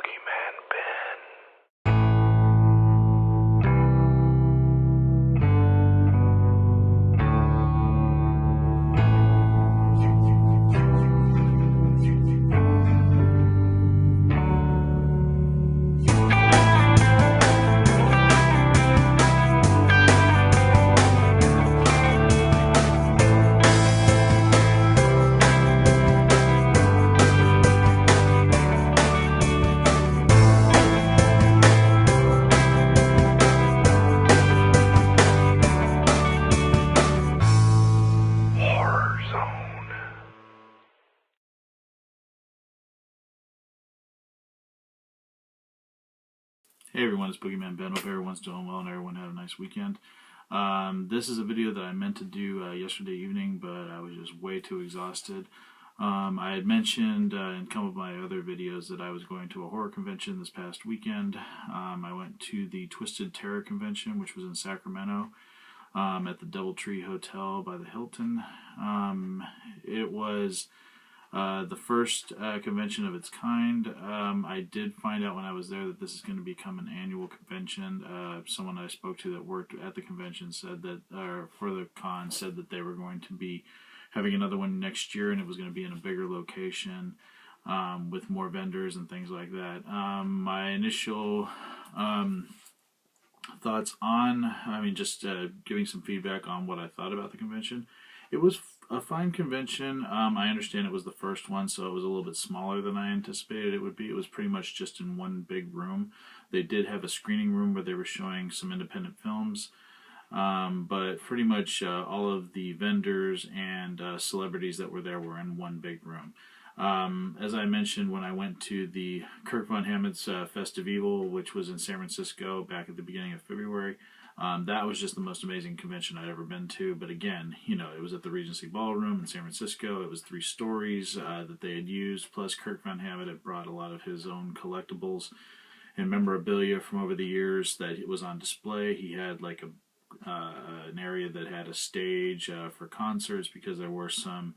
Boogeyman Ben. Hey everyone, it's Boogeyman Ben. Hope everyone's doing well and everyone had a nice weekend. This is a video that I meant to do yesterday evening, but I was just way too exhausted. I had mentioned in some of my other videos that I was going to a horror convention this past weekend. I went to the Twisted Terror convention, which was in Sacramento, at the Doubletree Hotel by the Hilton. It was the first convention of its kind. I did find out when I was there that this is going to become an annual convention. Someone I spoke to that worked at the convention said that, for the con, said that they were going to be having another one next year, and it was going to be in a bigger location with more vendors and things like that. My initial thoughts on, just giving some feedback on what I thought about the convention. It was a fine convention. I understand it was the first one, so it was a little bit smaller than I anticipated it would be. It was pretty much just in one big room. They did have a screening room where they were showing some independent films, but pretty much all of the vendors and celebrities that were there were in one big room. As I mentioned when I went to the Kirk Von Hammett's Festive Evil, which was in San Francisco back at the beginning of February, that was just the most amazing convention I'd ever been to. But again, it was at the Regency Ballroom in San Francisco. It was 3 stories that they had used, plus Kirk Von Hammett had brought a lot of his own collectibles and memorabilia from over the years that it was on display. He had like an area that had a stage for concerts because there were some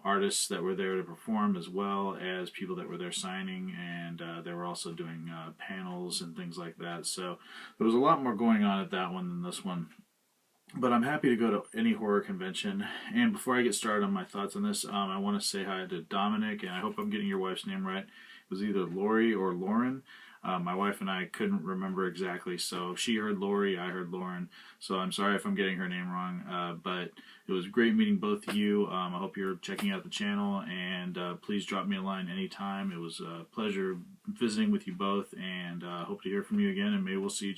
artists that were there to perform, as well as people that were there signing, and they were also doing panels and things like that. So there was a lot more going on at that one than this one. But I'm happy to go to any horror convention. And before I get started on my thoughts on this, I want to say hi to Dominic, and I hope I'm getting your wife's name right. It was either Lori or Lauren. My wife and I couldn't remember exactly, so she heard Lori, I heard Lauren, so I'm sorry if I'm getting her name wrong, but it was great meeting both of you. I hope you're checking out the channel, and please drop me a line anytime. It was a pleasure visiting with you both, and hope to hear from you again, and maybe we'll see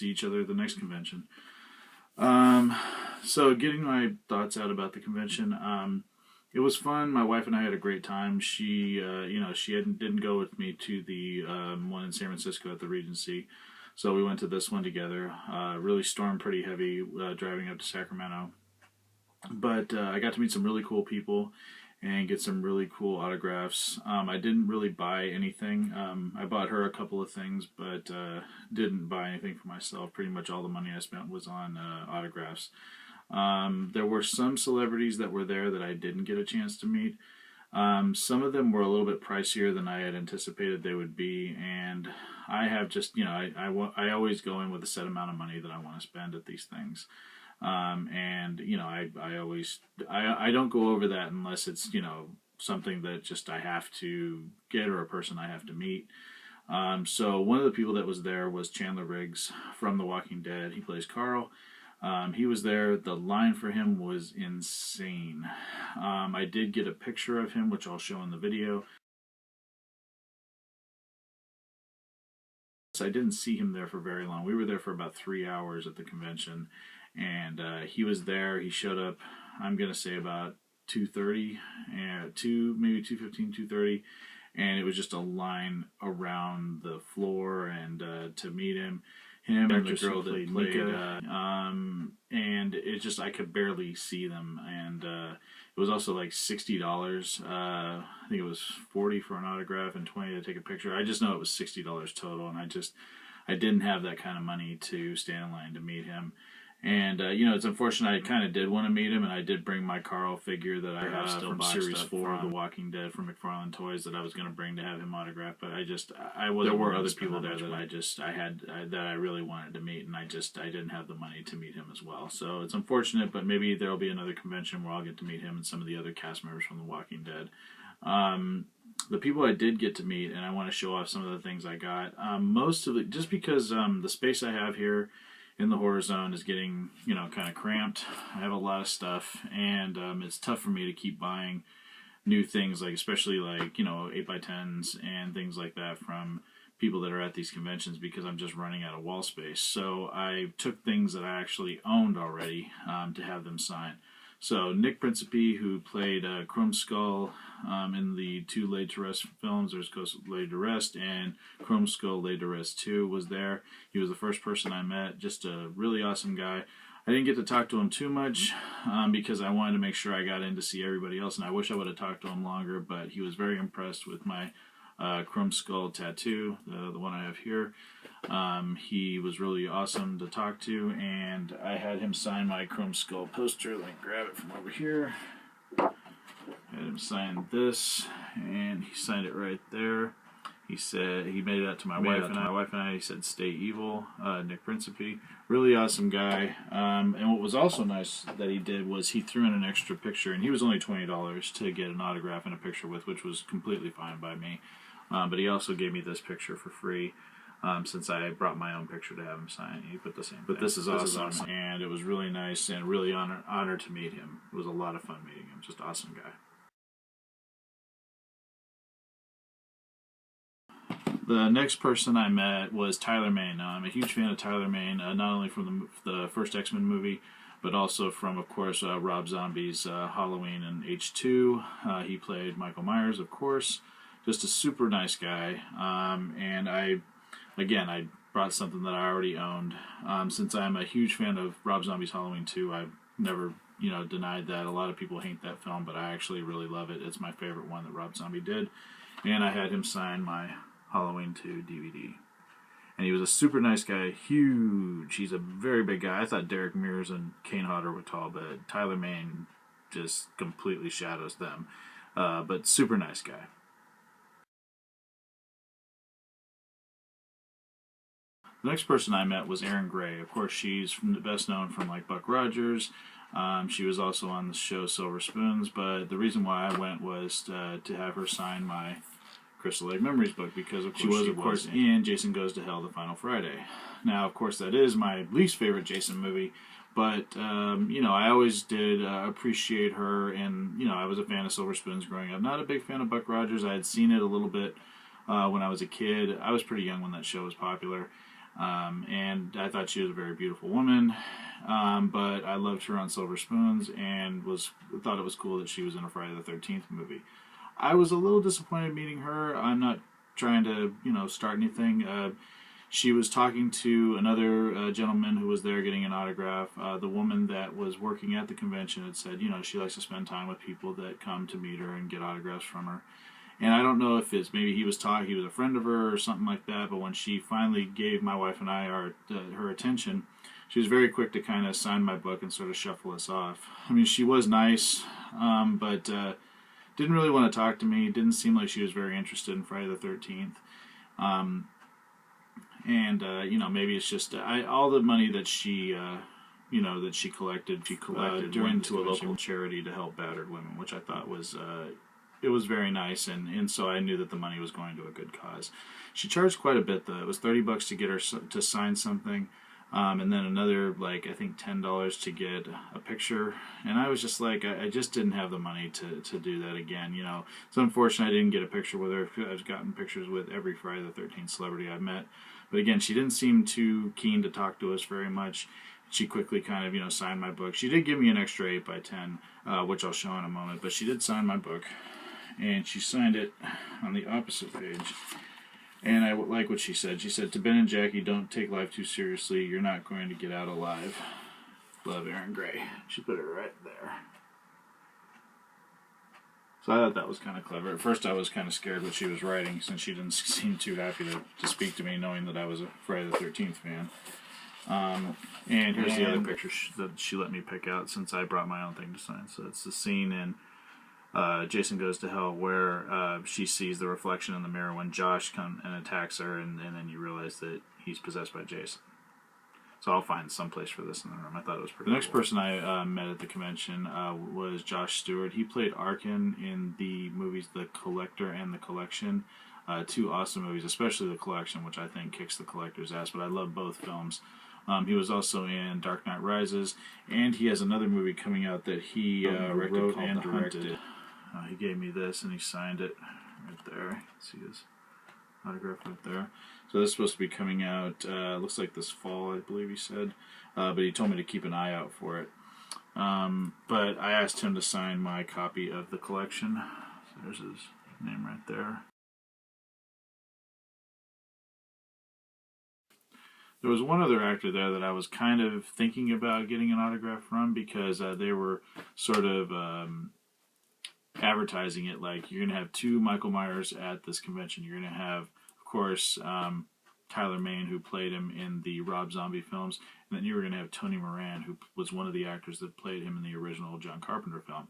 each other at the next convention. So getting my thoughts out about the convention, it was fun. My wife and I had a great time. She, she didn't go with me to the one in San Francisco at the Regency, so we went to this one together. Really stormed pretty heavy driving up to Sacramento, but I got to meet some really cool people and get some really cool autographs. I didn't really buy anything. I bought her a couple of things, but didn't buy anything for myself. Pretty much all the money I spent was on autographs. There were some celebrities that were there that I didn't get a chance to meet. Some of them were a little bit pricier than I had anticipated they would be, and I have just, I always go in with a set amount of money that I want to spend at these things. And, I don't go over that unless it's, something that just I have to get or a person I have to meet. So one of the people that was there was Chandler Riggs from The Walking Dead. He plays Carl. He was there. The line for him was insane. I did get a picture of him, which I'll show in the video. I didn't see him there for very long. We were there for about 3 hours at the convention, and he was there. He showed up, I'm going to say about 2:30, maybe 2:15, 2:30, and it was just a line around the floor and to meet him. Him and the girl that played and it just, I could barely see them, and it was also like $60. I think it was $40 for an autograph and $20 to take a picture. I just know it was $60 total, and I didn't have that kind of money to stand in line to meet him. And, you know, it's unfortunate. I kind of did want to meet him, and I did bring my Carl figure that I have still from Series 4 of The Walking Dead from McFarlane Toys that I was going to bring to have him autographed, but I wasn't. There were other people there that that I really wanted to meet, and I didn't have the money to meet him as well. So it's unfortunate, but maybe there'll be another convention where I'll get to meet him and some of the other cast members from The Walking Dead. The people I did get to meet, and I want to show off some of the things I got. Most of it, just because the space I have here in the horror zone is getting, you know, kind of cramped. I have a lot of stuff, and it's tough for me to keep buying new things, like especially like, you know, 8x10s and things like that from people that are at these conventions, because I'm just running out of wall space. So I took things that I actually owned already to have them sign. So Nick Principe, who played Chrome Skull in the 2 Laid to Rest films, there's Ghost Laid to Rest and Chrome Skull Laid to Rest 2, was there. He was the first person I met, just a really awesome guy. I didn't get to talk to him too much because I wanted to make sure I got in to see everybody else, and I wish I would have talked to him longer, but he was very impressed with my Chrome Skull tattoo, the one I have here. He was really awesome to talk to, and I had him sign my Chrome Skull poster. Let me grab it from over here. Had him sign this, and he signed it right there. He said he made it out to my wife and I. He said, "Stay evil," Nick Principe. Really awesome guy. And what was also nice that he did was he threw in an extra picture, and he was only $20 to get an autograph and a picture with, which was completely fine by me. But he also gave me this picture for free. Since I brought my own picture to have him sign. He put the same thing. But this is awesome, and it was really nice and really honored to meet him. It was a lot of fun meeting him. Just awesome guy. The next person I met was Tyler Mane. Now, I'm a huge fan of Tyler Mane, not only from the first X-Men movie, but also from, of course, Rob Zombie's Halloween and H2. He played Michael Myers, of course. Just a super nice guy. And I brought something that I already owned. Since I'm a huge fan of Rob Zombie's Halloween 2, I've never, you know, denied that. A lot of people hate that film, but I actually really love it. It's my favorite one that Rob Zombie did. And I had him sign my Halloween 2 DVD. And he was a super nice guy, huge. He's a very big guy. I thought Derek Mears and Kane Hodder were tall, but Tyler Mane just completely shadows them. But super nice guy. The next person I met was Erin Gray. Of course, she's best known from like Buck Rogers. She was also on the show Silver Spoons, but the reason why I went was to have her sign my Crystal Lake Memories book, because of course she was in Jason Goes to Hell: The Final Friday. Now, of course, that is my least favorite Jason movie, but you know, I always did appreciate her, and you know, I was a fan of Silver Spoons growing up. Not a big fan of Buck Rogers. I had seen it a little bit when I was a kid. I was pretty young when that show was popular. And I thought she was a very beautiful woman, but I loved her on Silver Spoons and thought it was cool that she was in a Friday the 13th movie. I was a little disappointed meeting her. I'm not trying to, you know, start anything. She was talking to another gentleman who was there getting an autograph. The woman that was working at the convention had said, you know, she likes to spend time with people that come to meet her and get autographs from her. And I don't know if it's maybe he was a friend of her or something like that, but when she finally gave my wife and I her attention, she was very quick to kind of sign my book and sort of shuffle us off. I mean, she was nice, but didn't really want to talk to me. Didn't seem like she was very interested in Friday the 13th. You know, maybe it's just all the money that she collected went to a local charity to help battered women, which I thought was it was very nice, and so I knew that the money was going to a good cause. She charged quite a bit, though. It was $30 to get her to sign something, and then another, like, I think $10 to get a picture. And I was just like, I just didn't have the money to do that again, you know. It's unfortunate I didn't get a picture with her. I've gotten pictures with every Friday the 13th celebrity I've met. But again, she didn't seem too keen to talk to us very much. She quickly kind of, you know, signed my book. She did give me an extra 8x10, which I'll show in a moment, but she did sign my book. And she signed it on the opposite page. And I like what she said. She said, "To Ben and Jackie, don't take life too seriously. You're not going to get out alive. Love, Erin Gray." She put it right there. So I thought that was kind of clever. At first I was kind of scared what she was writing, since she didn't seem too happy to speak to me, knowing that I was a Friday the 13th fan. And here's the other picture that she let me pick out since I brought my own thing to sign. So it's the scene in Jason Goes to Hell where she sees the reflection in the mirror when Josh comes and attacks her, and then you realize that he's possessed by Jason. So I'll find some place for this in the room. I thought it was pretty cool. The next person I met at the convention was Josh Stewart. He played Arkin in the movies The Collector and The Collection. Two awesome movies, especially The Collection, which I think kicks The Collector's ass, but I love both films. He was also in Dark Knight Rises, and he has another movie coming out that he wrote and directed. He gave me this, and he signed it right there. See his autograph right there. So this is supposed to be coming out, looks like this fall, I believe he said. But he told me to keep an eye out for it. But I asked him to sign my copy of The Collection. So there's his name right there. There was one other actor there that I was kind of thinking about getting an autograph from because they were sort of advertising it like you're going to have two Michael Myers at this convention. You're going to have, of course, Tyler Mane, who played him in the Rob Zombie films, and then you were going to have Tony Moran, who was one of the actors that played him in the original John Carpenter film.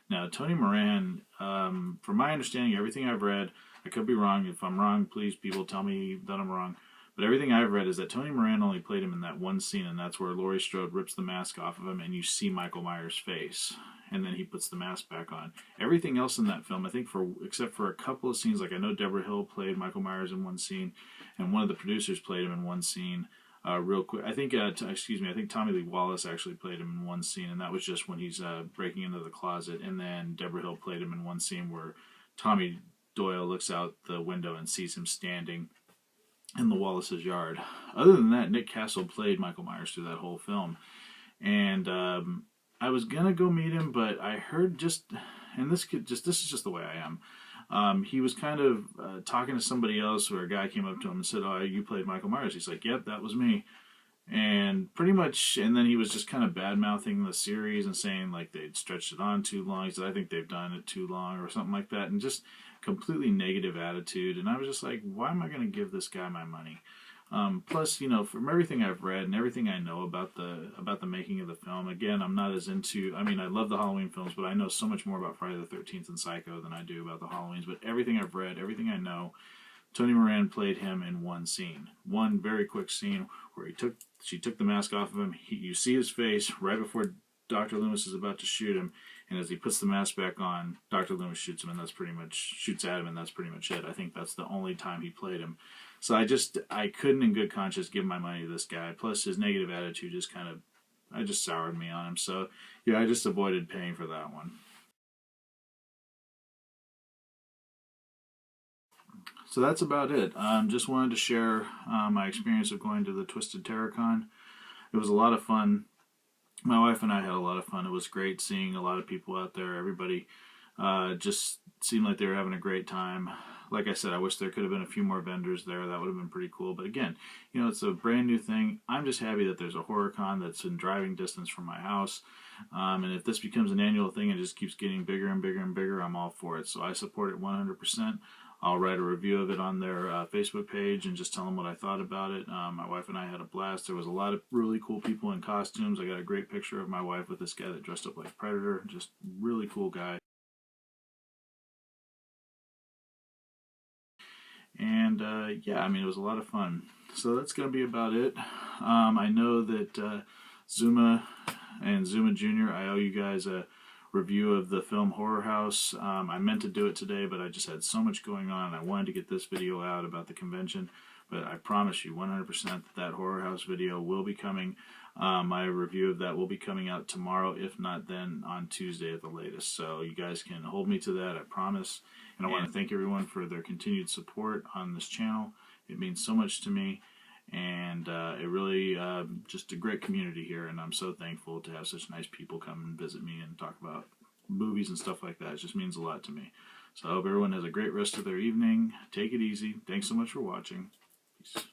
Now, Tony Moran, from my understanding, everything I've read, I could be wrong. If I'm wrong, please, people tell me that I'm wrong. But everything I've read is that Tony Moran only played him in that one scene, and that's where Laurie Strode rips the mask off of him, and you see Michael Myers' face, and then he puts the mask back on. Everything else in that film, I think, except for a couple of scenes, like I know Deborah Hill played Michael Myers in one scene, and one of the producers played him in one scene. Real quick, I think, I think Tommy Lee Wallace actually played him in one scene, and that was just when he's breaking into the closet, and then Deborah Hill played him in one scene where Tommy Doyle looks out the window and sees him standing in the Wallace's yard. Other than that, Nick Castle played Michael Myers through that whole film. And I was gonna go meet him, but I heard this is just the way I am. He was kind of talking to somebody else where a guy came up to him and said, "Oh, you played Michael Myers." He's like, "Yep, that was me." And pretty much, and then he was just kind of bad-mouthing the series and saying like they'd stretched it on too long. He said, "I think they've done it too long," or something like that, and just completely negative attitude. And I was just like, why am I going to give this guy my money? Plus, from everything I've read and everything I know about the making of the film, again, I'm not as into. I mean, I love the Halloween films, but I know so much more about Friday the 13th and Psycho than I do about the Halloweens. But everything I've read, everything I know, Tony Moran played him in one scene, one very quick scene where she took the mask off of him. You see his face right before Dr. Loomis is about to shoot him, and as he puts the mask back on, Dr. Loomis shoots him, and shoots at him, and that's pretty much it. I think that's the only time he played him. So I couldn't in good conscience give my money to this guy. Plus his negative attitude just soured me on him. So yeah, I just avoided paying for that one. So that's about it. Just wanted to share my experience of going to the Twisted Terrorcon. It was a lot of fun. My wife and I had a lot of fun. It was great seeing a lot of people out there. Everybody just seemed like they were having a great time. Like I said, I wish there could have been a few more vendors there. That would have been pretty cool. But again, it's a brand new thing. I'm just happy that there's a horror con that's in driving distance from my house. And if this becomes an annual thing and just keeps getting bigger and bigger and bigger, I'm all for it. So I support it 100%. I'll write a review of it on their Facebook page and just tell them what I thought about it. My wife and I had a blast. There was a lot of really cool people in costumes. I got a great picture of my wife with this guy that dressed up like Predator. Just really cool guy. And yeah, it was a lot of fun. So that's going to be about it. I know that Zuma and Zuma Jr., I owe you guys a review of the film Horror House. I meant to do it today, but I just had so much going on. I wanted to get this video out about the convention, but I promise you 100% that Horror House video will be coming. My review of that will be coming out tomorrow, if not then on Tuesday at the latest. So you guys can hold me to that, I promise. And I want to thank everyone for their continued support on this channel. It means so much to me. And it really, just a great community here, and I'm so thankful to have such nice people come and visit me and talk about movies and stuff like that. It just means a lot to me. So I hope everyone has a great rest of their evening. Take it easy. Thanks so much for watching. Peace.